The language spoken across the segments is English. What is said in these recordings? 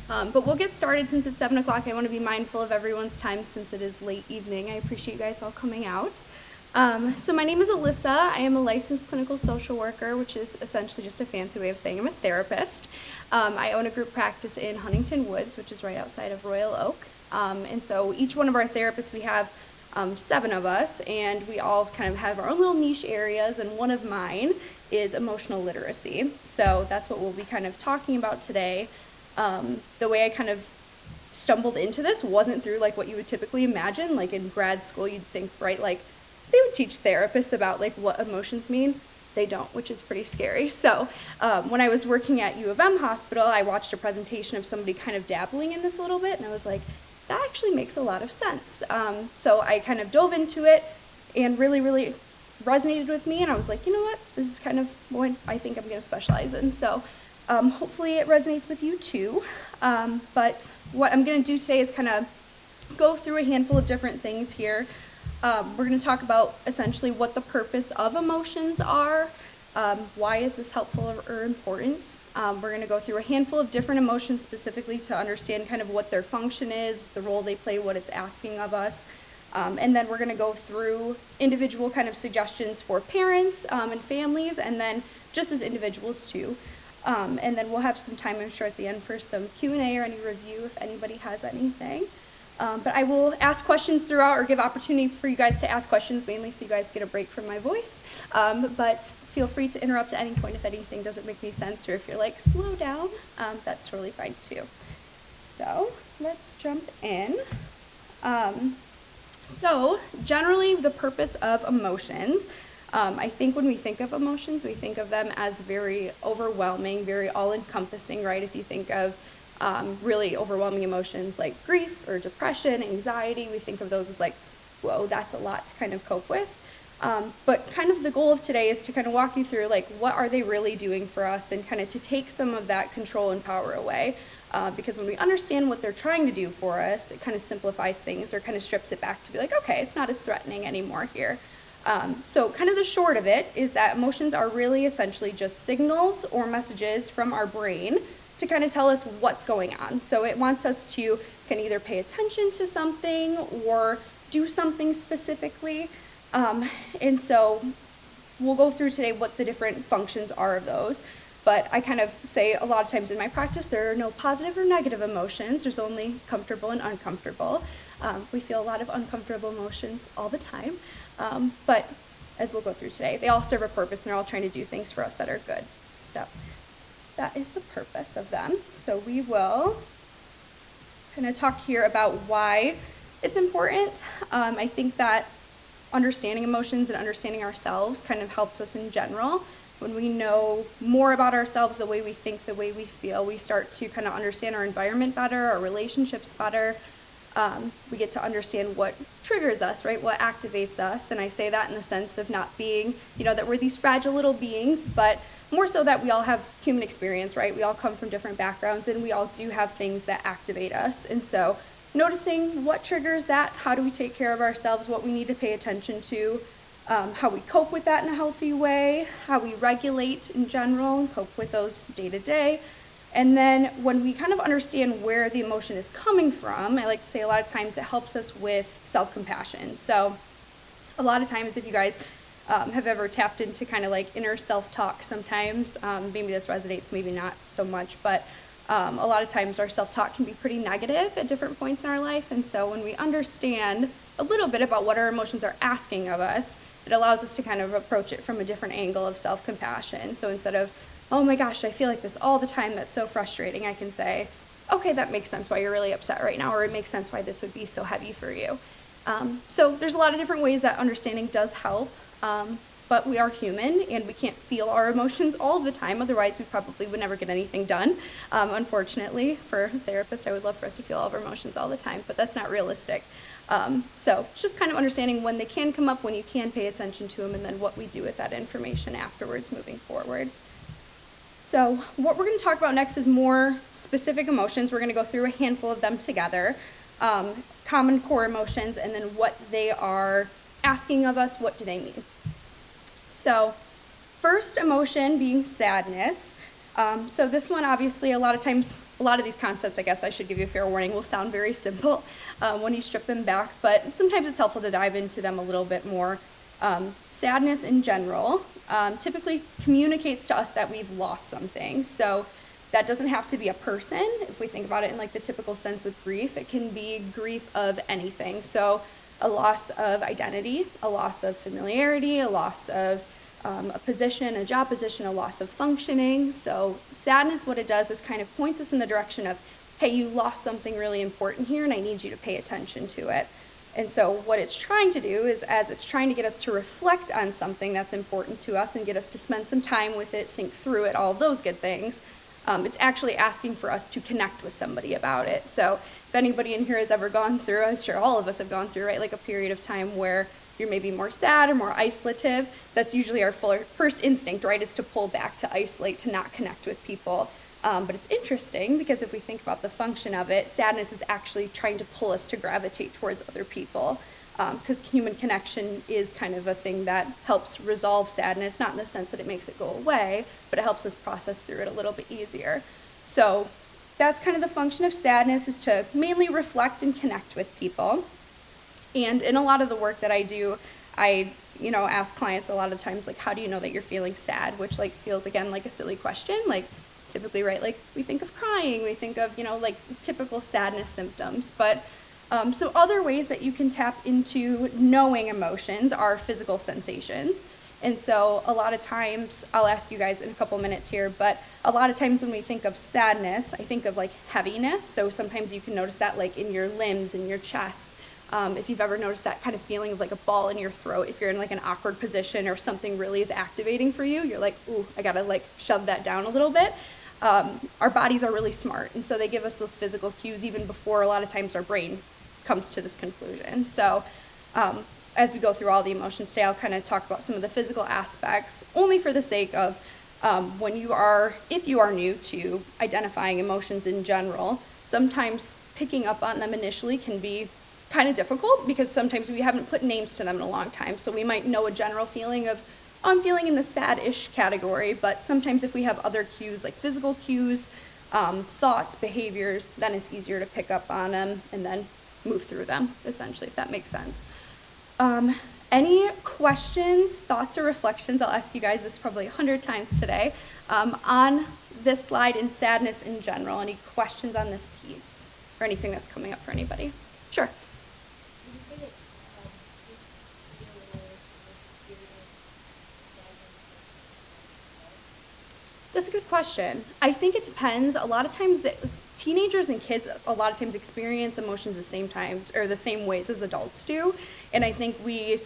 But we'll get started since it's 7 o'clock. I want to be mindful of everyone's time since it is late evening. I appreciate you guys all coming out. So my name is Alyssa. I am a licensed clinical social worker, which is essentially just a fancy way of saying I'm a therapist. I own a group practice in Huntington Woods, which is right outside of Royal Oak. And so each one of our therapists, we have 7 of us, and we all kind of have our own little niche areas, and one of mine is emotional literacy. So that's what we'll be kind of talking about today. The way I kind of stumbled into this wasn't through like what you would typically imagine. Like in grad school, you'd think, right, like they would teach therapists about like what emotions mean. They don't, which is pretty scary. So when I was working at U of M Hospital, I watched a presentation of somebody kind of dabbling in this a little bit, and I was like, that actually makes a lot of sense. So I kind of dove into it and really, really resonated with me, and I was like, you know what, this is kind of what I think I'm going to specialize in. So hopefully it resonates with you too. But what I'm going to do today is kind of go through a handful of different things here. We're going to talk about essentially what the purpose of emotions are, why is this helpful or important. We're going to go through a handful of different emotions specifically to understand kind of what their function is, the role they play, what it's asking of us. And then we're going to go through individual kind of suggestions for parents and families, and then just as individuals too. And then we'll have some time, I'm sure, at the end for some Q&A or any review if anybody has anything. But I will ask questions throughout, or give opportunity for you guys to ask questions, mainly so you guys get a break from my voice. But feel free to interrupt at any point if anything doesn't make any sense, or if you're like, slow down, that's totally fine too. So let's jump in. So generally the purpose of emotions, I think when we think of emotions, we think of them as very overwhelming, very all-encompassing, right? If you think of really overwhelming emotions like grief or depression, anxiety, we think of those as like, whoa, that's a lot to kind of cope with. But kind of the goal of today is to kind of walk you through like, what are they really doing for us, and kind of to take some of that control and power away. Because when we understand what they're trying to do for us, it kind of simplifies things, or kind of strips it back to be like, okay, it's not as threatening anymore here. So kind of the short of it is that emotions are really essentially just signals or messages from our brain to kind of tell us what's going on. So it wants us to can either pay attention to something or do something specifically. And so we'll go through today what the different functions are of those. But I kind of say a lot of times in my practice, there are no positive or negative emotions. There's only comfortable and uncomfortable. We feel a lot of uncomfortable emotions all the time. But as we'll go through today, they all serve a purpose, and they're all trying to do things for us that are good. So that is the purpose of them. So we will kind of talk here about why it's important. I think that understanding emotions and understanding ourselves kind of helps us in general. When we know more about ourselves, the way we think, the way we feel, we start to kind of understand our environment better, our relationships better. We get to understand what triggers us, right? What activates us. And I say that in the sense of not being, that we're these fragile little beings, but more so that we all have human experience, right? We all come from different backgrounds, and we all do have things that activate us. And so noticing what triggers that, how do we take care of ourselves, what we need to pay attention to, how we cope with that in a healthy way, how we regulate in general and cope with those day to day. And then when we kind of understand where the emotion is coming from, I like to say a lot of times it helps us with self-compassion. So a lot of times, if you guys have ever tapped into kind of like inner self-talk sometimes, maybe this resonates, maybe not so much, but a lot of times our self-talk can be pretty negative at different points in our life. And so when we understand a little bit about what our emotions are asking of us, it allows us to kind of approach it from a different angle of self-compassion. So instead of, oh my gosh, I feel like this all the time, that's so frustrating, I can say, okay, that makes sense why you're really upset right now, or it makes sense why this would be so heavy for you. So there's a lot of different ways that understanding does help, but we are human, and we can't feel our emotions all the time, otherwise we probably would never get anything done. Unfortunately, for therapists, I would love for us to feel all of our emotions all the time, but that's not realistic. So just kind of understanding when they can come up, when you can pay attention to them, and then what we do with that information afterwards moving forward. So what we're going to talk about next is more specific emotions. We're going to go through a handful of them together, common core emotions, and then what they are asking of us, what do they mean. So first emotion being sadness. So this one, obviously, a lot of these concepts, I guess I should give you a fair warning, will sound very simple when you strip them back, but sometimes it's helpful to dive into them a little bit more. Sadness in general typically communicates to us that we've lost something. So that doesn't have to be a person. If we think about it in like the typical sense with grief, it can be grief of anything. So a loss of identity, a loss of familiarity, a loss of a position, a job position, a loss of functioning. So sadness, what it does is kind of points us in the direction of, hey, you lost something really important here and I need you to pay attention to it. And so what it's trying to do is, as it's trying to get us to reflect on something that's important to us and get us to spend some time with it, think through it, all of those good things, it's actually asking for us to connect with somebody about it. So if anybody in here has ever gone through, I'm sure all of us have gone through, right, like a period of time where you're maybe more sad or more isolative, that's usually our first instinct, right, is to pull back, to isolate, to not connect with people. But it's interesting because if we think about the function of it, sadness is actually trying to pull us to gravitate towards other people, because human connection is kind of a thing that helps resolve sadness, not in the sense that it makes it go away, but it helps us process through it a little bit easier. So that's kind of the function of sadness, is to mainly reflect and connect with people. And in a lot of the work that I do, I ask clients a lot of times, like, how do you know that you're feeling sad? Which, like, feels, again, like a silly question. Like, typically, right, like, we think of crying, we think of, like, typical sadness symptoms. But so other ways that you can tap into knowing emotions are physical sensations. And so a lot of times, I'll ask you guys in a couple minutes here, but a lot of times when we think of sadness, I think of, like, heaviness. So sometimes you can notice that, like, in your limbs, in your chest. If you've ever noticed that kind of feeling of like a ball in your throat, if you're in like an awkward position or something really is activating for you, you're like, ooh, I gotta like shove that down a little bit. Our bodies are really smart, and so they give us those physical cues even before a lot of times our brain comes to this conclusion. So as we go through all the emotions today, I'll kind of talk about some of the physical aspects, only for the sake of if you are new to identifying emotions in general, sometimes picking up on them initially can be kind of difficult because sometimes we haven't put names to them in a long time. So we might know a general feeling of, oh, I'm feeling in the sad-ish category, but sometimes if we have other cues, like physical cues, thoughts, behaviors, then it's easier to pick up on them and then move through them, essentially, if that makes sense. Any questions, thoughts, or reflections? I'll ask you guys this probably 100 times today on this slide in sadness in general. Any questions on this piece or anything that's coming up for anybody? Sure. That's a good question. I think it depends. A lot of times teenagers and kids a lot of times experience emotions the same time or the same ways as adults do. And I think we,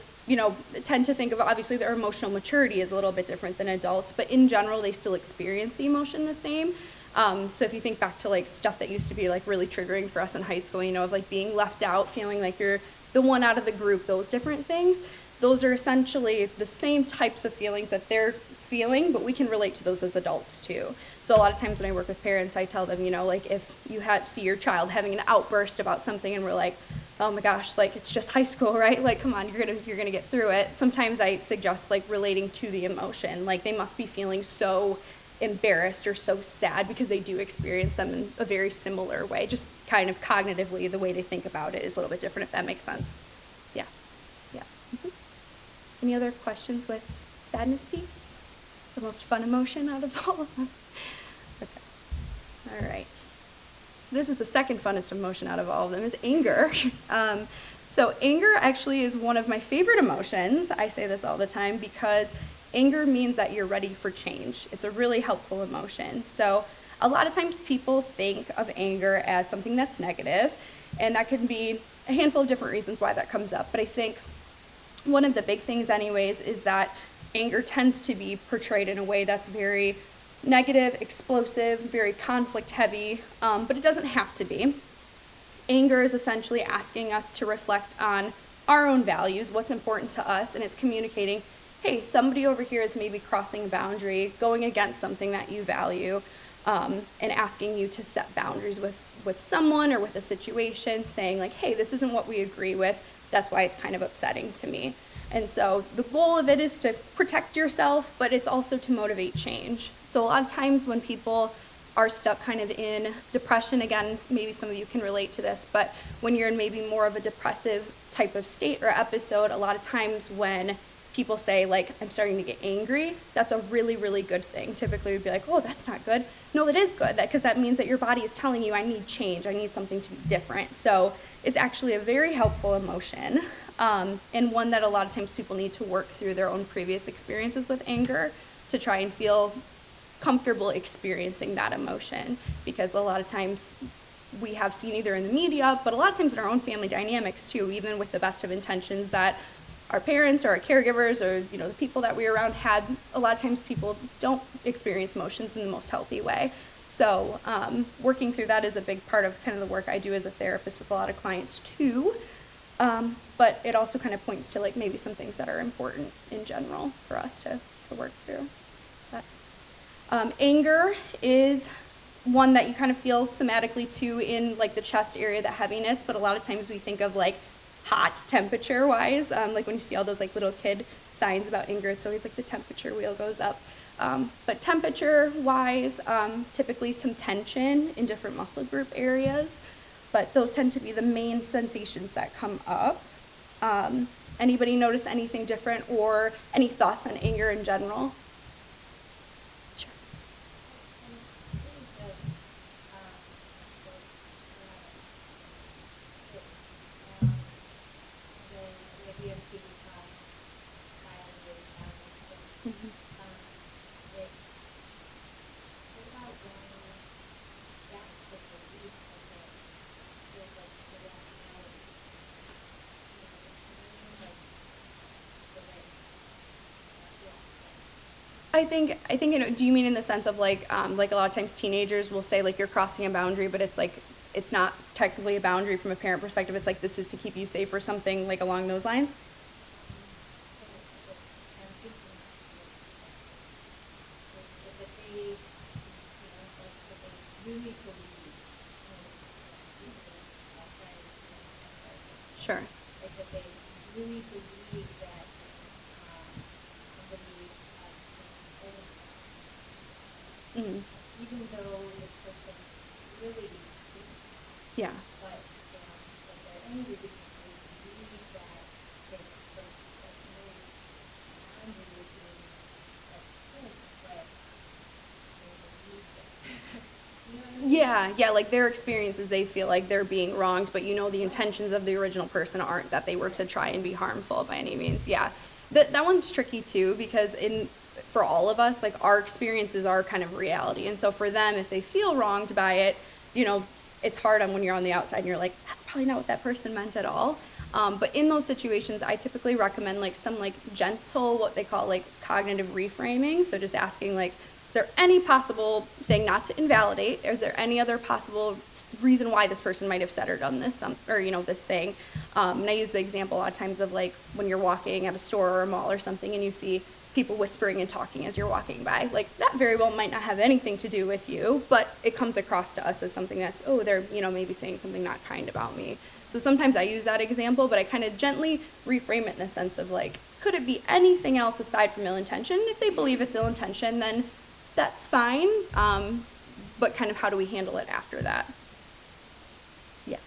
tend to think of, obviously their emotional maturity is a little bit different than adults, but in general they still experience the emotion the same. So if you think back to like stuff that used to be like really triggering for us in high school, of like being left out, feeling like you're the one out of the group, those different things, those are essentially the same types of feelings that they're feeling, but we can relate to those as adults too. So a lot of times when I work with parents, I tell them, like if you see your child having an outburst about something and we're like, oh my gosh, like it's just high school, right? Like, come on, you're gonna get through it. Sometimes I suggest like relating to the emotion, like they must be feeling so embarrassed or so sad because they do experience them in a very similar way, just kind of cognitively the way they think about it is a little bit different, if that makes sense. Yeah. Mm-hmm. Any other questions with sadness piece? The most fun emotion out of all of them? Okay. All right. This is the second funnest emotion out of all of them, is anger. So anger actually is one of my favorite emotions. I say this all the time because anger means that you're ready for change. It's a really helpful emotion. So a lot of times people think of anger as something that's negative, and that can be a handful of different reasons why that comes up. But I think one of the big things anyways is that anger tends to be portrayed in a way that's very negative, explosive, very conflict heavy, but it doesn't have to be. Anger is essentially asking us to reflect on our own values, what's important to us, and it's communicating, hey, somebody over here is maybe crossing a boundary, going against something that you value, and asking you to set boundaries with someone or with a situation, saying like, hey, this isn't what we agree with, that's why it's kind of upsetting to me. And so the goal of it is to protect yourself, but it's also to motivate change. So a lot of times when people are stuck kind of in depression, again, maybe some of you can relate to this, but when you're in maybe more of a depressive type of state or episode, a lot of times when people say, like, I'm starting to get angry, that's a really, really good thing. Typically we'd be like, oh, that's not good. No, that is good, because that means that your body is telling you, I need change, I need something to be different. So it's actually a very helpful emotion, and one that a lot of times people need to work through their own previous experiences with anger to try and feel comfortable experiencing that emotion, because a lot of times we have seen either in the media, but a lot of times in our own family dynamics too, even with the best of intentions that our parents or our caregivers or the people that we're around had, a lot of times people don't experience emotions in the most healthy way. So working through that is a big part of kind of the work I do as a therapist with a lot of clients too. But it also kind of points to like maybe some things that are important in general for us to work through. But anger is one that you kind of feel somatically too in like the chest area, the heaviness, but a lot of times we think of like hot temperature wise, like when you see all those like little kid signs about anger, it's always like the temperature wheel goes up. But temperature wise, typically some tension in different muscle group areas, but those tend to be the main sensations that come up. Anybody notice anything different or any thoughts on anger in general? Sure. I think do you mean in the sense of like a lot of times teenagers will say like you're crossing a boundary, but it's like it's not technically a boundary from a parent perspective. It's like this is to keep you safe or something like along those lines? Sure. Mm-hmm. Even though the person really Yeah. but they're angry because they believe that they really angry with being but they believe that. Yeah, like their experiences, they feel like they're being wronged, but the intentions of the original person aren't that they were to try and be harmful by any means. Yeah, that one's tricky too, because for all of us, like our experiences are kind of reality, and so for them, if they feel wronged by it, it's hard when you're on the outside and you're like, that's probably not what that person meant at all. But in those situations, I typically recommend like some like gentle, what they call like cognitive reframing. So just asking like, is there any possible thing, not to invalidate, is there any other possible reason why this person might have said or done this, or this thing? And I use the example a lot of times of like when you're walking at a store or a mall or something and you see people whispering and talking as you're walking by. Like that very well might not have anything to do with you, but it comes across to us as something that's, oh, they're maybe saying something not kind about me. So sometimes I use that example, but I kind of gently reframe it in the sense of like, could it be anything else aside from ill intention? If they believe it's ill intention, then that's fine, but kind of how do we handle it after that? Yeah.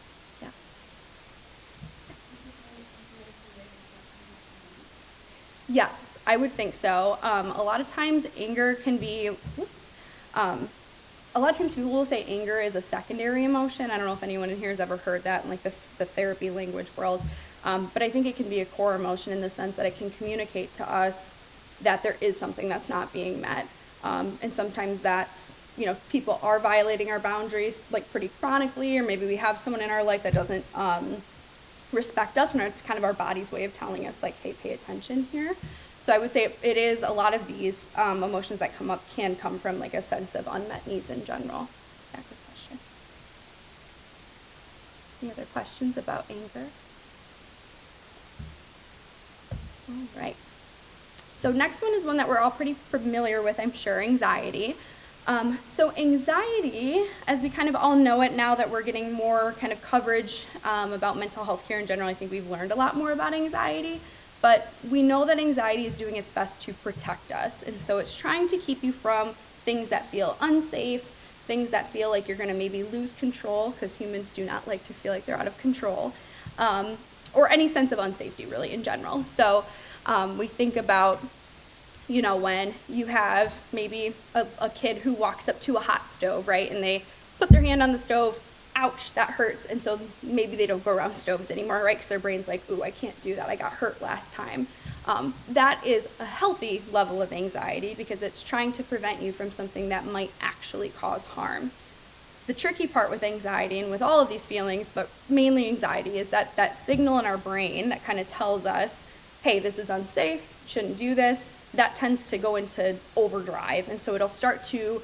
Yes, I would think so. A lot of times anger can be, a lot of times people will say anger is a secondary emotion. I don't know if anyone in here has ever heard that in like the therapy language world, but I think it can be a core emotion in the sense that it can communicate to us that there is something that's not being met. And sometimes that's, people are violating our boundaries like pretty chronically, or maybe we have someone in our life that doesn't respect us, and it's kind of our body's way of telling us like, hey, pay attention here. So I would say it is a lot of these emotions that come up can come from like a sense of unmet needs in general. Yeah, good question. Any other questions about anger? All right. So next one is one that we're all pretty familiar with, I'm sure, anxiety. So anxiety, as we kind of all know it now that we're getting more kind of coverage about mental health care in general, I think we've learned a lot more about anxiety. But we know that anxiety is doing its best to protect us. And so it's trying to keep you from things that feel unsafe, things that feel like you're going to maybe lose control, because humans do not like to feel like they're out of control, or any sense of unsafety really in general. So we think about, you know, when you have maybe a kid who walks up to a hot stove, right, and they put their hand on the stove, ouch, that hurts, and so maybe they don't go around stoves anymore, right, because their brain's like, ooh, I can't do that, I got hurt last time. That is a healthy level of anxiety because it's trying to prevent you from something that might actually cause harm. The tricky part with anxiety and with all of these feelings, but mainly anxiety, is that signal in our brain that kind of tells us, hey, this is unsafe, shouldn't do this, that tends to go into overdrive. And so it'll start to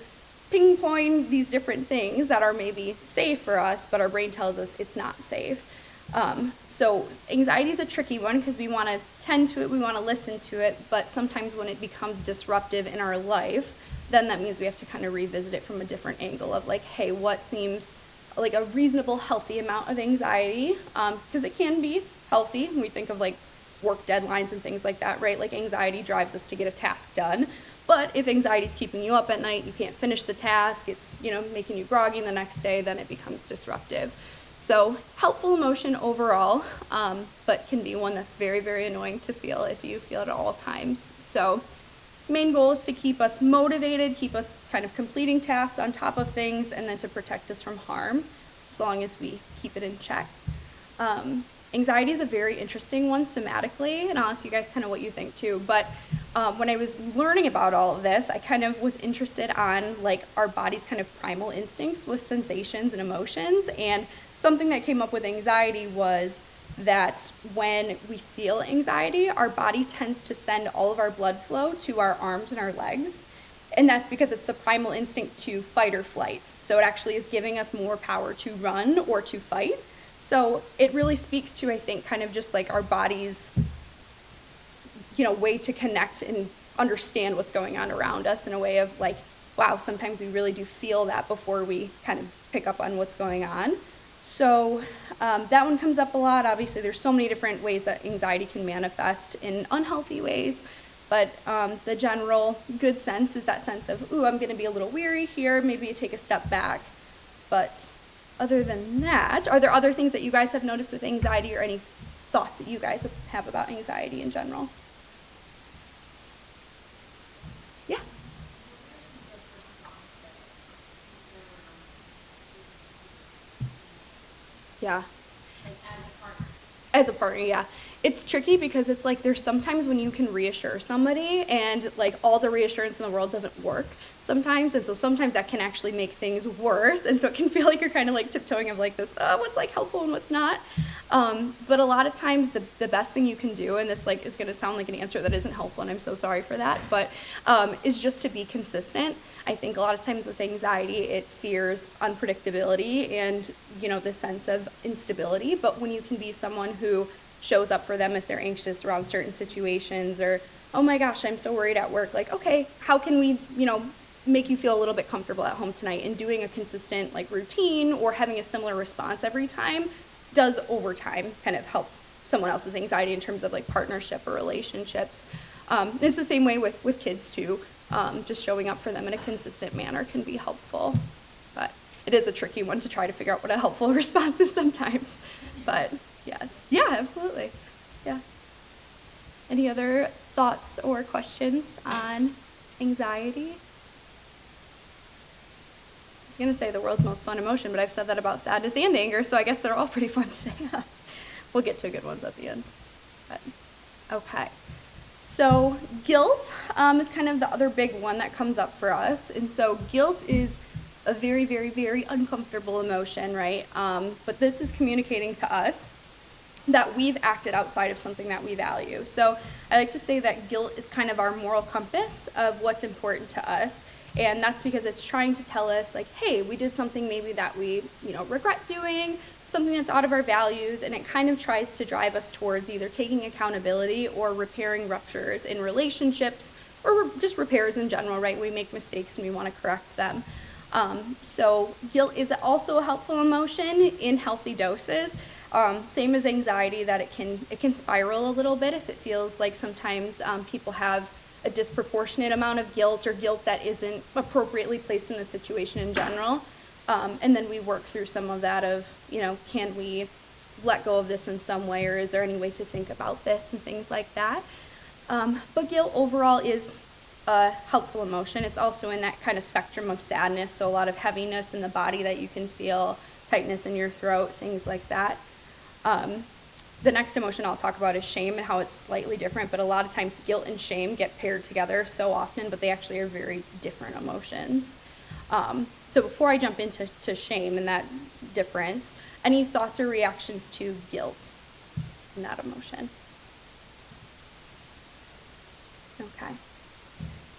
ping-pong these different things that are maybe safe for us, but our brain tells us it's not safe. So anxiety is a tricky one because we want to tend to it, we want to listen to it, but sometimes when it becomes disruptive in our life, then that means we have to kind of revisit it from a different angle of like, hey, what seems like a reasonable, healthy amount of anxiety? Because it can be healthy. We think of like work deadlines and things like that, right? Like anxiety drives us to get a task done. But if anxiety is keeping you up at night, you can't finish the task, it's, you know, making you groggy the next day, then it becomes disruptive. So helpful emotion overall, but can be one that's very, very annoying to feel if you feel it at all times. So main goal is to keep us motivated, keep us kind of completing tasks on top of things, and then to protect us from harm as long as we keep it in check. Anxiety is a very interesting one somatically, and I'll ask you guys kind of what you think too. But when I was learning about all of this, I kind of was interested on like our body's kind of primal instincts with sensations and emotions. And something that came up with anxiety was that when we feel anxiety, our body tends to send all of our blood flow to our arms and our legs. And that's because it's the primal instinct to fight or flight. So it actually is giving us more power to run or to fight. So it really speaks to, I think, kind of just like our body's, you know, way to connect and understand what's going on around us in a way of like, wow, sometimes we really do feel that before we kind of pick up on what's going on. So that one comes up a lot. Obviously, there's so many different ways that anxiety can manifest in unhealthy ways. But the general good sense is that sense of, ooh, I'm going to be a little weary here. Maybe you take a step back. But other than that, are there other things that you guys have noticed with anxiety or any thoughts that you guys have about anxiety in general? Yeah. Yeah. As a partner, yeah. It's tricky because it's like there's sometimes when you can reassure somebody and like all the reassurance in the world doesn't work sometimes, and so sometimes that can actually make things worse, and so it can feel like you're kind of like tiptoeing of like this, what's like helpful and what's not. But a lot of times the best thing you can do, and this like is going to sound like an answer that isn't helpful, and I'm so sorry for that, but is just to be consistent. I think a lot of times with anxiety, it fears unpredictability and, you know, the sense of instability. But when you can be someone who shows up for them if they're anxious around certain situations, or, oh my gosh, I'm so worried at work, like, okay, how can we, you know, make you feel a little bit comfortable at home tonight? And doing a consistent like routine or having a similar response every time does over time kind of help someone else's anxiety in terms of like partnership or relationships. It's the same way with kids too. Just showing up for them in a consistent manner can be helpful, but it is a tricky one to try to figure out what a helpful response is sometimes. But yes, yeah, absolutely, yeah. Any other thoughts or questions on anxiety? I was gonna say the world's most fun emotion, but I've said that about sadness and anger, so I guess they're all pretty fun today. We'll get to good ones at the end. But, okay. So guilt is kind of the other big one that comes up for us. And so guilt is a very, very, very uncomfortable emotion, right? But this is communicating to us that we've acted outside of something that we value. So I like to say that guilt is kind of our moral compass of what's important to us. And that's because it's trying to tell us like, hey, we did something maybe that we, you know, regret doing, something that's out of our values, and it kind of tries to drive us towards either taking accountability or repairing ruptures in relationships or just repairs in general, right? We make mistakes and we want to correct them. So guilt is also a helpful emotion in healthy doses. Same as anxiety, that it can spiral a little bit if it feels like sometimes people have a disproportionate amount of guilt or guilt that isn't appropriately placed in the situation in general. And then we work through some of that of, can we let go of this in some way, or is there any way to think about this and things like that. But guilt overall is a helpful emotion. It's also in that kind of spectrum of sadness, so a lot of heaviness in the body that you can feel, tightness in your throat, things like that. The next emotion I'll talk about is shame and how it's slightly different, but a lot of times guilt and shame get paired together so often, but they actually are very different emotions. So before I jump into shame and that difference, any thoughts or reactions to guilt in that emotion? Okay.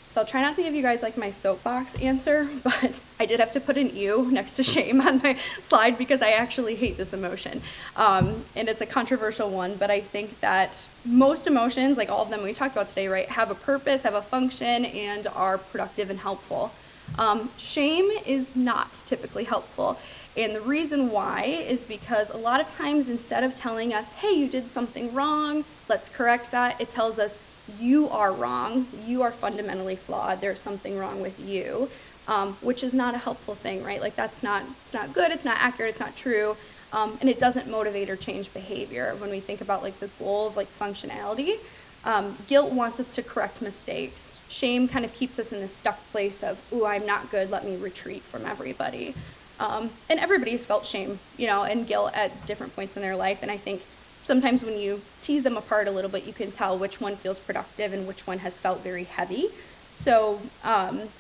So I'll try not to give you guys like my soapbox answer, but I did have to put an ew next to shame on my slide because I actually hate this emotion. And it's a controversial one, but I think that most emotions, like all of them we talked about today, right, have a purpose, have a function, and are productive and helpful. Shame is not typically helpful. And the reason why is because a lot of times instead of telling us, hey, you did something wrong, let's correct that, it tells us, you are wrong, you are fundamentally flawed, there's something wrong with you, which is not a helpful thing, right? Like it's not good, it's not accurate, it's not true, and it doesn't motivate or change behavior. When we think about like the goal of like functionality, guilt wants us to correct mistakes. Shame kind of keeps us in this stuck place of, ooh, I'm not good, let me retreat from everybody. And everybody's felt shame, and guilt at different points in their life, and I think sometimes when you tease them apart a little bit, you can tell which one feels productive and which one has felt very heavy. So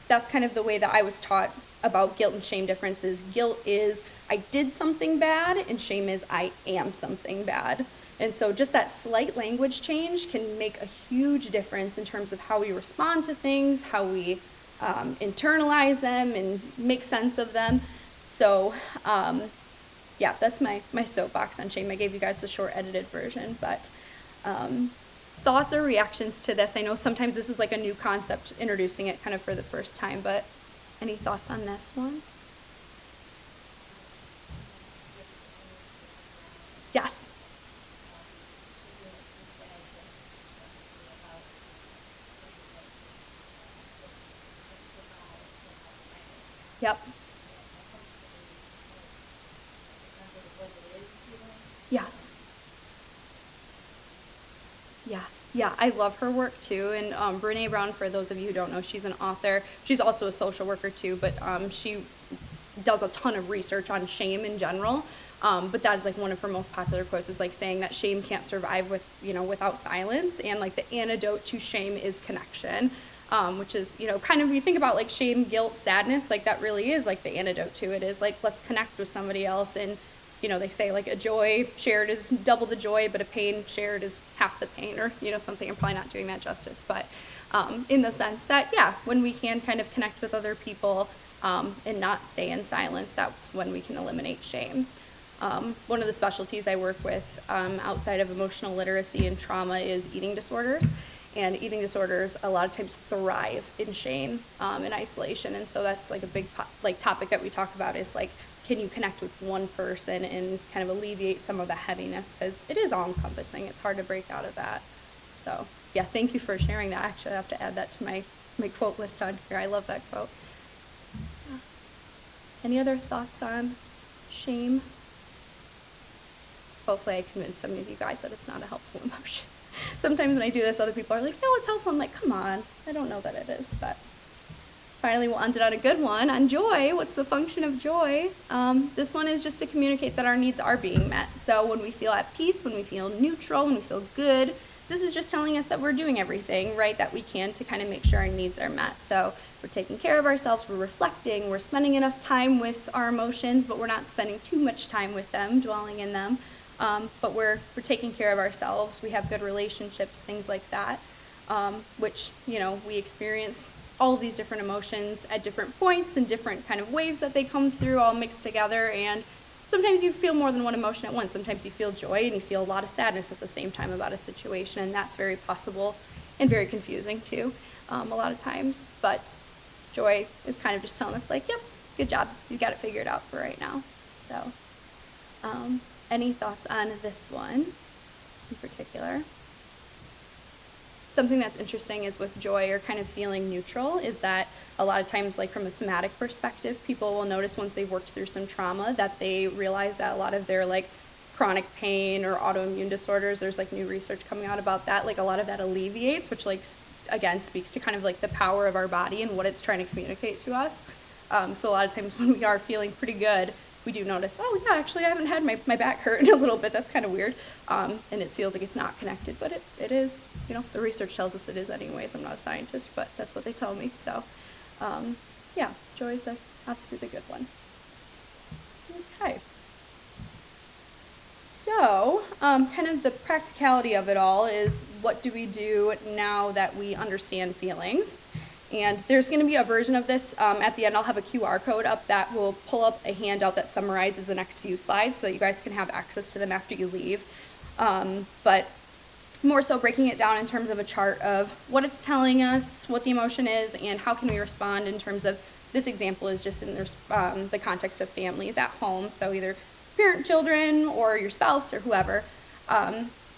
that's kind of the way that I was taught about guilt and shame differences. Guilt is, I did something bad, and shame is, I am something bad. And so just that slight language change can make a huge difference in terms of how we respond to things, how we internalize them and make sense of them. So yeah, that's my soapbox on shame. I gave you guys the short edited version, but thoughts or reactions to this? I know sometimes this is like a new concept, introducing it kind of for the first time, but any thoughts on this one? Yes. Yep. Yes. Yeah, I love her work too. And Brene Brown, for those of you who don't know, she's an author. She's also a social worker too, but she does a ton of research on shame in general. But that is like one of her most popular quotes, is like saying that shame can't survive without silence, and like the antidote to shame is connection. Which is, kind of, you think about like shame, guilt, sadness, like that really is like the antidote to it, is like, let's connect with somebody else. And they say like a joy shared is double the joy, but a pain shared is half the pain, or, something. I'm probably not doing that justice, but in the sense that, yeah, when we can kind of connect with other people and not stay in silence, that's when we can eliminate shame. One of the specialties I work with outside of emotional literacy and trauma is eating disorders. And eating disorders a lot of times thrive in shame and isolation. And so that's like a big topic that we talk about, is like, can you connect with one person and kind of alleviate some of the heaviness, because it is all encompassing. It's hard to break out of that. So yeah, thank you for sharing that. Actually, I have to add that to my quote list on here. I love that quote. Yeah. Any other thoughts on shame? Hopefully I convinced some of you guys that it's not a helpful emotion. Sometimes when I do this, other people are like, no, it's helpful. I'm like, come on, I don't know that it is. But finally, we'll end it on a good one, on joy. What's the function of joy? This one is just to communicate that our needs are being met. So when we feel at peace, when we feel neutral, when we feel good, this is just telling us that we're doing everything, right, that we can to kind of make sure our needs are met. So we're taking care of ourselves, we're reflecting, we're spending enough time with our emotions, but we're not spending too much time with them, dwelling in them. But we're taking care of ourselves. We have good relationships, things like that, which, we experience all of these different emotions at different points and different kind of waves that they come through, all mixed together. And sometimes you feel more than one emotion at once. Sometimes you feel joy and you feel a lot of sadness at the same time about a situation, and that's very possible and very confusing too, a lot of times. But joy is kind of just telling us like, yep, good job. You got it figured out for right now. So, Any thoughts on this one in particular? Something that's interesting is with joy or kind of feeling neutral is that a lot of times, like from a somatic perspective, people will notice once they've worked through some trauma that they realize that a lot of their like chronic pain or autoimmune disorders, there's like new research coming out about that, like a lot of that alleviates, which like again speaks to kind of like the power of our body and what it's trying to communicate to us. So a lot of times when we are feeling pretty good, we do notice, oh yeah, actually I haven't had my back hurt in a little bit. That's kind of weird. And it feels like it's not connected, but it is, you know, the research tells us it is anyways. I'm not a scientist, but that's what they tell me. So yeah, joy is obviously the good one. Okay. So kind of the practicality of it all is, what do we do now that we understand feelings? And there's going to be a version of this. At the end, I'll have a QR code up that will pull up a handout that summarizes the next few slides so that you guys can have access to them after you leave. But more so breaking it down in terms of a chart of what it's telling us, what the emotion is, and how can we respond in terms of, this example is just in the context of families at home, so either parent, children, or your spouse, or whoever.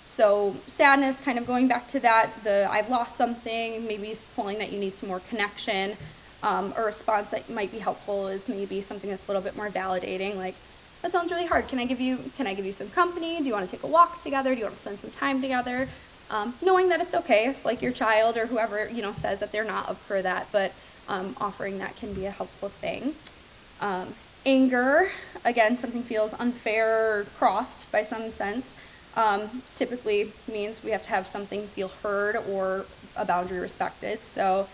So sadness, kind of going back to that, I've lost something, maybe pulling that you need some more connection. A response that might be helpful is maybe something that's a little bit more validating, like, that sounds really hard. Can I give you some company? Do you want to take a walk together? Do you want to spend some time together? Knowing that it's okay if like your child or whoever, you know, says that they're not up for that, but offering that can be a helpful thing. Anger, again, something feels unfair or crossed by some sense. Typically means we have to have something feel heard or a boundary respected. So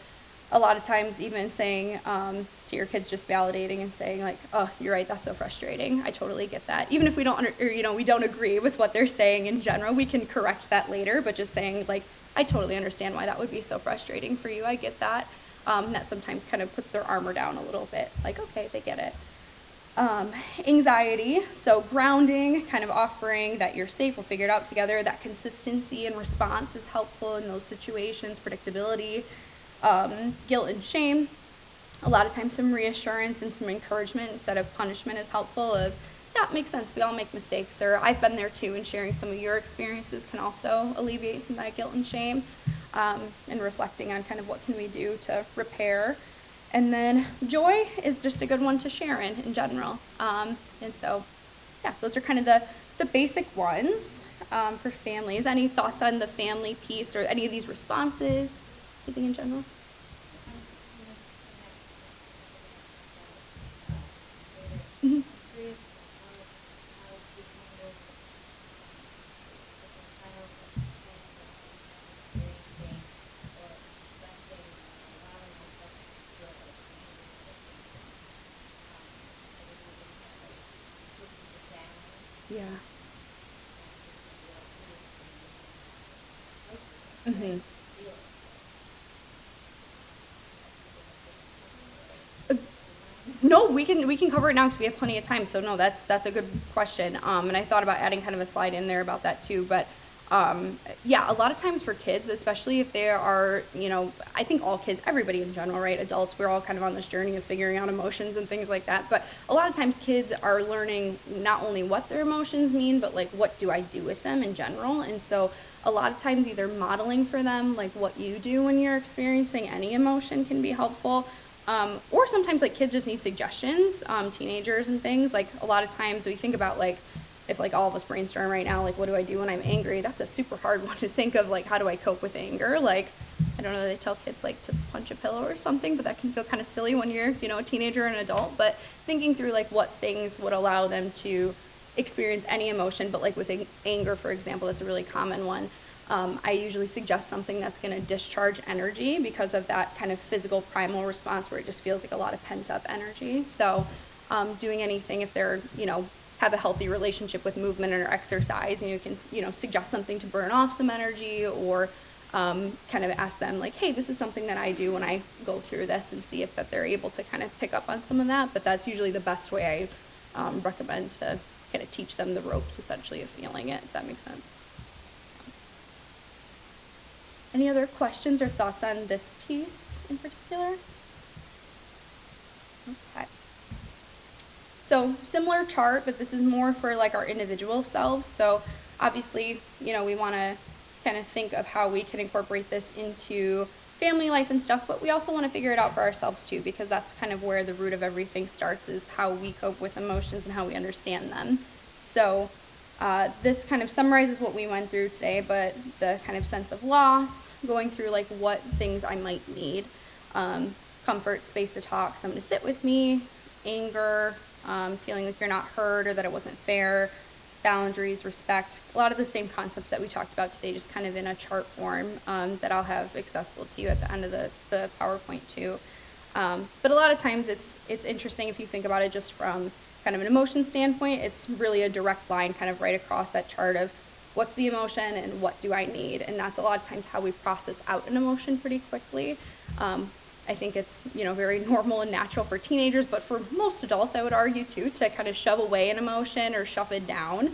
a lot of times even saying to your kids, just validating and saying like, oh, you're right, that's so frustrating. I totally get that. Even if we don't, we don't agree with what they're saying in general, we can correct that later, but just saying like, I totally understand why that would be so frustrating for you. I get that. That sometimes kind of puts their armor down a little bit. Like, okay, they get it. Anxiety, so grounding, kind of offering that you're safe, we'll figure it out together. That consistency and response is helpful in those situations. Predictability, guilt and shame. A lot of times some reassurance and some encouragement instead of punishment is helpful. Of, yeah, it makes sense, we all make mistakes, or I've been there too, and sharing some of your experiences can also alleviate some of that guilt and shame, and reflecting on kind of what can we do to repair. And then joy is just a good one to share in general. And so, yeah, those are kind of the basic ones for families. Any thoughts on the family piece or any of these responses? Anything in general? Mm-hmm. Yeah. Mm-hmm. No, we can cover it now because we have plenty of time. So no, that's a good question. And I thought about adding kind of a slide in there about that too. But yeah, a lot of times for kids, especially if they are, I think all kids, everybody in general, right? Adults, we're all kind of on this journey of figuring out emotions and things like that. But a lot of times kids are learning not only what their emotions mean, but like what do I do with them in general. And so a lot of times either modeling for them like what you do when you're experiencing any emotion can be helpful. Or sometimes like kids just need suggestions, teenagers and things. Like a lot of times we think about like, if like all of us brainstorm right now, like what do I do when I'm angry? That's a super hard one to think of, like how do I cope with anger? Like, I don't know, they tell kids like to punch a pillow or something, but that can feel kind of silly when you're, a teenager or an adult. But thinking through like what things would allow them to experience any emotion, but like with anger, for example, that's a really common one. I usually suggest something that's going to discharge energy because of that kind of physical primal response where it just feels like a lot of pent up energy. So doing anything if they're, have a healthy relationship with movement or exercise, and you can, suggest something to burn off some energy, or kind of ask them like, hey, this is something that I do when I go through this, and see if that they're able to kind of pick up on some of that. But that's usually the best way I recommend to kind of teach them the ropes essentially of feeling it, if that makes sense. Any other questions or thoughts on this piece in particular? Okay. So similar chart, but this is more for like our individual selves. So obviously, you know, we want to kind of think of how we can incorporate this into family life and stuff, but we also want to figure it out for ourselves too, because that's kind of where the root of everything starts, is how we cope with emotions and how we understand them. So this kind of summarizes what we went through today, but the kind of sense of loss, going through like what things I might need, comfort, space to talk, someone to sit with me, anger, feeling like you're not heard or that it wasn't fair, boundaries, respect, a lot of the same concepts that we talked about today, just kind of in a chart form that I'll have accessible to you at the end of the PowerPoint too. But a lot of times it's interesting if you think about it just from kind of an emotion standpoint. It's really a direct line kind of right across that chart of what's the emotion and what do I need, and that's a lot of times how we process out an emotion pretty quickly. I think it's, you know, very normal and natural for teenagers, but for most adults, I would argue too, to kind of shove away an emotion or shove it down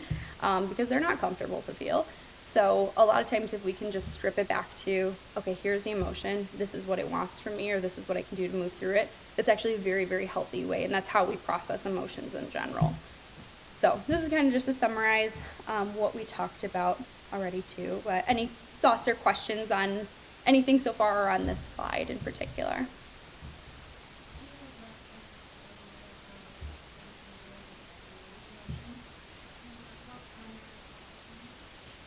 because they're not comfortable to feel. So a lot of times if we can just strip it back to, okay, here's the emotion, this is what it wants from me, or this is what I can do to move through it, it's actually a very, very healthy way, and that's how we process emotions in general. So this is kind of just to summarize what we talked about already too. But any thoughts or questions on anything so far or on this slide in particular?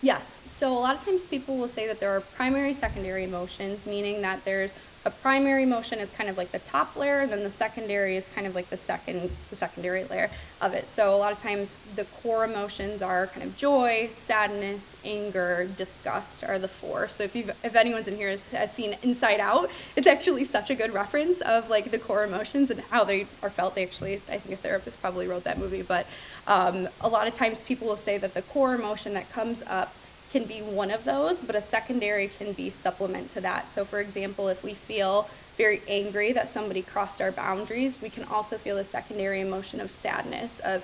Yes, so a lot of times people will say that there are primary, secondary emotions, meaning that there's a primary emotion is kind of like the top layer, and then the secondary is kind of like the secondary layer of it. So a lot of times the core emotions are kind of joy, sadness, anger, disgust are the four. So if anyone's in here has seen Inside Out, it's actually such a good reference of like the core emotions and how they are felt. They actually, I think a therapist probably wrote that movie, but a lot of times people will say that the core emotion that comes up can be one of those, but a secondary can be supplement to that. So for example, if we feel very angry that somebody crossed our boundaries, we can also feel a secondary emotion of sadness, of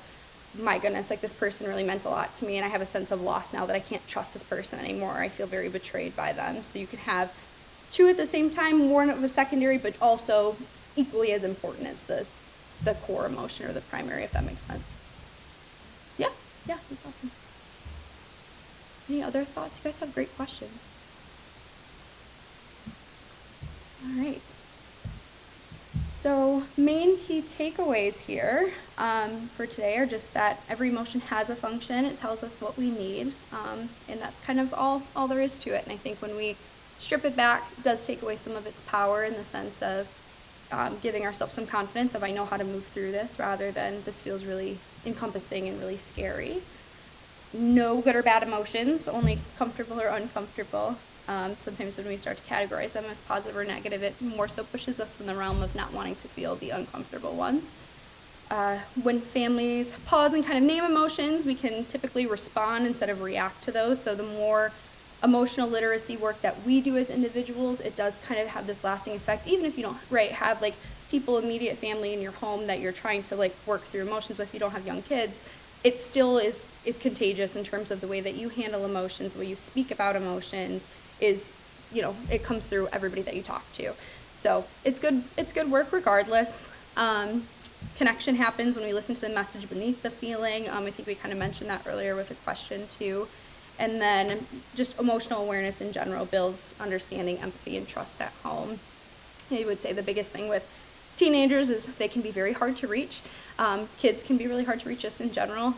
my goodness, like this person really meant a lot to me and I have a sense of loss now that I can't trust this person anymore. I feel very betrayed by them. So you can have two at the same time, more of a secondary, but also equally as important as the core emotion or the primary, if that makes sense. Yeah, no problem. Any other thoughts? You guys have great questions. All right. So main key takeaways here for today are just that every emotion has a function. It tells us what we need, and that's kind of all there is to it. And I think when we strip it back, it does take away some of its power in the sense of giving ourselves some confidence of I know how to move through this, rather than this feels really encompassing and really scary. No good or bad emotions, only comfortable or uncomfortable. Sometimes when we start to categorize them as positive or negative, it more so pushes us in the realm of not wanting to feel the uncomfortable ones. When families pause and kind of name emotions, we can typically respond instead of react to those. So the more emotional literacy work that we do as individuals, it does kind of have this lasting effect, even if you don't have like people, immediate family in your home that you're trying to like work through emotions with. If you don't have young kids, it still is contagious in terms of the way that you handle emotions, the way you speak about emotions is, you know, it comes through everybody that you talk to. So it's good work regardless. Connection happens when we listen to the message beneath the feeling. I think we kind of mentioned that earlier with a question too. And then just emotional awareness in general builds understanding, empathy, and trust at home. I would say the biggest thing with teenagers is they can be very hard to reach. Kids can be really hard to reach just in general.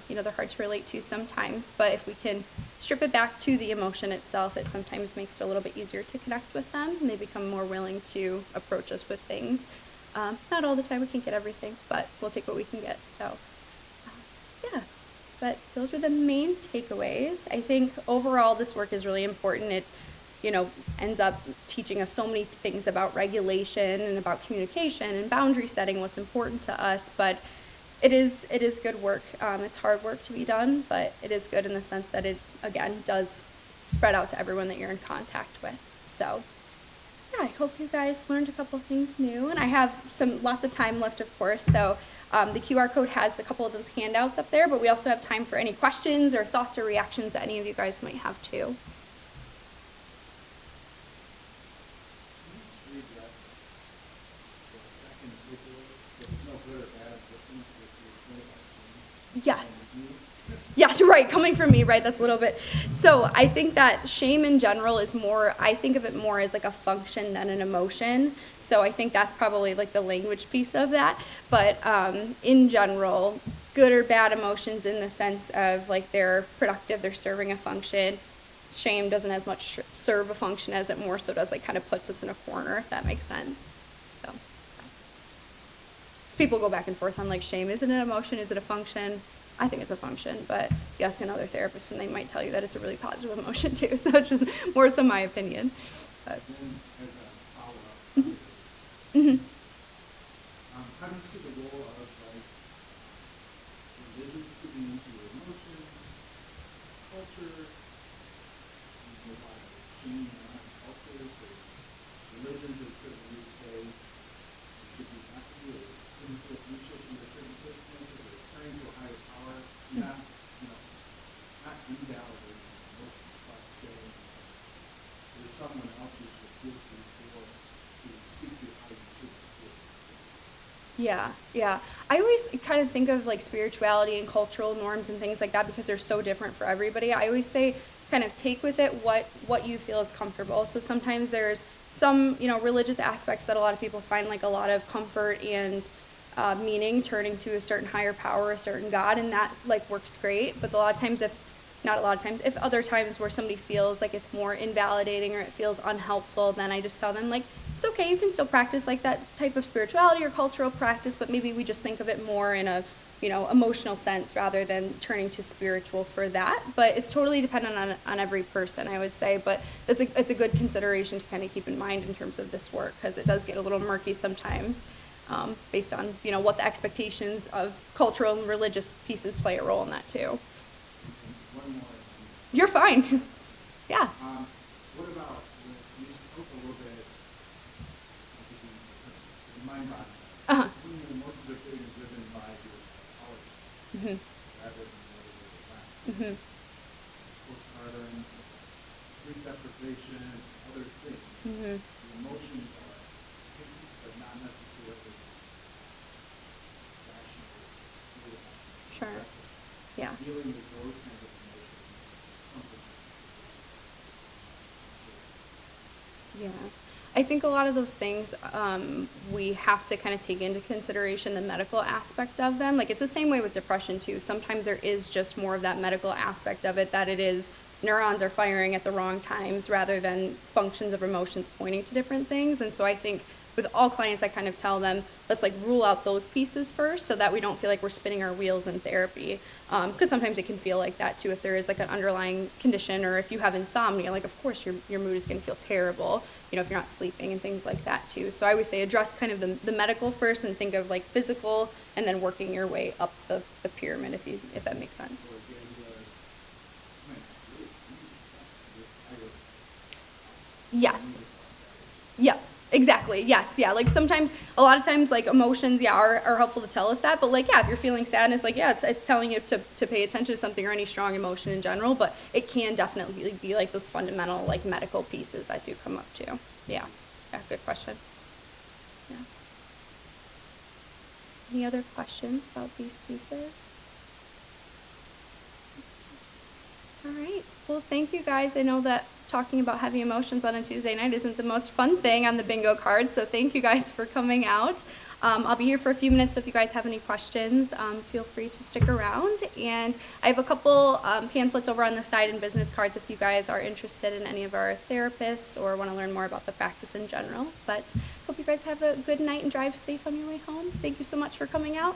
You know, they're hard to relate to sometimes, but if we can strip it back to the emotion itself, it sometimes makes it a little bit easier to connect with them, and they become more willing to approach us with things. Not all the time we can get everything, but we'll take what we can get. So, yeah. But those were the main takeaways. I think overall this work is really important. It, you know, ends up teaching us so many things about regulation and about communication and boundary setting, what's important to us, but it is good work. It's hard work to be done, but it is good in the sense that it, again, does spread out to everyone that you're in contact with. So, yeah, I hope you guys learned a couple of things new, and I have lots of time left, of course, so the QR code has a couple of those handouts up there, but we also have time for any questions or thoughts or reactions that any of you guys might have too. good or bad difference with your feel about shame? Yes. And you? Yes, right, coming from me, right, that's a little bit. So I think that shame in general is more, I think of it more as like a function than an emotion. So I think that's probably like the language piece of that. But in general, good or bad emotions in the sense of like they're productive, they're serving a function. Shame doesn't as much serve a function as it more so does like kind of puts us in a corner, if that makes sense. So people go back and forth on like shame. Is it an emotion? Is it a function? I think it's a function, but you ask another therapist and they might tell you that it's a really positive emotion too. So it's just more so my opinion. But. Then as a follow-up, Mm-hmm. how do you see the role of like religion fitting into your emotions, culture? There's a lot of shame around culture. There's religions that certainly say you should be happy or shouldn't feel anxious under certain circumstances or praying to a higher power, not, not invalidating emotions, but saying there's someone else you should feel to or to speak to how you should feel. Yeah, yeah. I always kind of think of like spirituality and cultural norms and things like that because they're so different for everybody. I always say kind of take with it what you feel is comfortable. So sometimes there's some, religious aspects that a lot of people find like a lot of comfort and meaning turning to a certain higher power, a certain God, and that like works great. But a lot of times if other times where somebody feels like it's more invalidating or it feels unhelpful, then I just tell them like, it's okay, you can still practice like that type of spirituality or cultural practice, but maybe we just think of it more in a, emotional sense rather than turning to spiritual for that. But it's totally dependent on every person, I would say. But it's a good consideration to kind of keep in mind in terms of this work because it does get a little murky sometimes based on, what the expectations of cultural and religious pieces play a role in that too. One more. You're fine. Yeah. What about, you spoke a little bit, mind-boggling. Uh-huh. When your emotions are being driven by your psychology, Mm-hmm. rather than what it is around. Mm-hmm. Postpartum, sleep deprivation, other things. Mm-hmm. The emotions are heightened, but not necessarily rational, irrational. Sure. Yeah. Dealing with those kinds of emotions is something Yeah. I think a lot of those things we have to kind of take into consideration the medical aspect of them. Like it's the same way with depression too. Sometimes there is just more of that medical aspect of it, that it is neurons are firing at the wrong times rather than functions of emotions pointing to different things. And so I think with all clients, I kind of tell them, let's like rule out those pieces first so that we don't feel like we're spinning our wheels in therapy. Because sometimes it can feel like that too. If there is like an underlying condition or if you have insomnia, like of course your mood is going to feel terrible, if you're not sleeping and things like that too. So I always say address kind of the medical first and think of like physical and then working your way up the pyramid if that makes sense. Yes. Yep. Exactly. Yes. Yeah. Like sometimes, a lot of times, like emotions, are helpful to tell us that. But like, if you're feeling sadness, like, it's telling you to pay attention to something or any strong emotion in general. But it can definitely be like those fundamental, like medical pieces that do come up too. Yeah. Yeah. Good question. Yeah. Any other questions about these pieces? All right. Well, thank you guys. I know that talking about heavy emotions on a Tuesday night isn't the most fun thing on the bingo card, so thank you guys for coming out. I'll be here for a few minutes, so if you guys have any questions, feel free to stick around. And I have a couple pamphlets over on the side and business cards if you guys are interested in any of our therapists or want to learn more about the practice in general. But hope you guys have a good night and drive safe on your way home. Thank you so much for coming out.